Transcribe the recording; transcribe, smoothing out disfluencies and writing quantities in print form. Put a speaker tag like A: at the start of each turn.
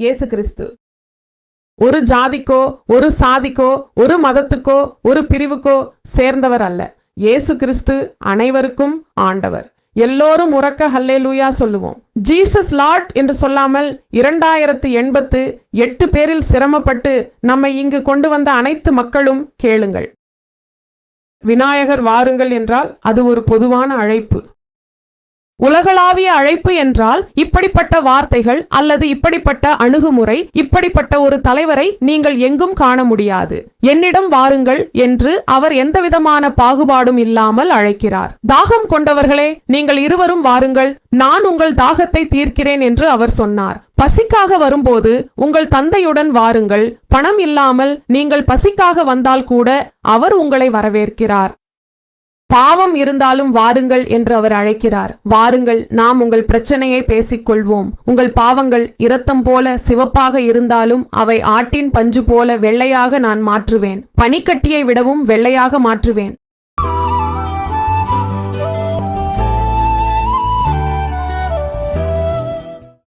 A: இயேசு கிறிஸ்து ஒரு ஜாதிக்கோ ஒரு சாதிக்கோ ஒரு மதத்துக்கோ ஒரு பிரிவுக்கோ சேர்ந்தவர் அல்ல. இயேசு கிறிஸ்து அனைவருக்கும் ஆண்டவர். எல்லோரும் உறக்க ஹல்லேலூயா சொல்லுவோம். ஜீசஸ் லார்ட் என்று சொல்லாமல் 2088 பேரில் சிரமப்பட்டு நம்மை இங்கு கொண்டு வந்த அனைத்து மக்களும் கேளுங்கள். விநாயகர் வாருங்கள் என்றால் அது ஒரு பொதுவான அழைப்பு. உலகளாவிய அழைப்பு என்றால் இப்படிப்பட்ட வார்த்தைகள் அல்லது இப்படிப்பட்ட அணுகுமுறை, இப்படிப்பட்ட ஒரு தலைவரை நீங்கள் எங்கும் காண முடியாது. என்னிடம் வாருங்கள் என்று அவர் எந்தவிதமான பாகுபாடும் இல்லாமல் அழைக்கிறார். தாகம் கொண்டவர்களே, நீங்கள் இருவரும் வாருங்கள், நான் உங்கள் தாகத்தை தீர்க்கிறேன் என்று அவர் சொன்னார். பசிக்காக வரும்போது உங்கள் தந்தையுடன் வாருங்கள். பணம் இல்லாமல் நீங்கள் பசிக்காக வந்தால் கூட அவர் உங்களை வரவேற்கிறார். பாவம் இருந்தாலும் வாருங்கள் என்று அவர் அழைக்கிறார். வாருங்கள், நாம் உங்கள் பிரச்சனையை பேசிக்கொள்வோம். உங்கள் பாவங்கள் இரத்தம் போல சிவப்பாக இருந்தாலும் அவை ஆட்டின் பஞ்சு போல வெள்ளையாக நான் மாற்றுவேன். பனிக்கட்டியை விடவும் வெள்ளையாக மாற்றுவேன்.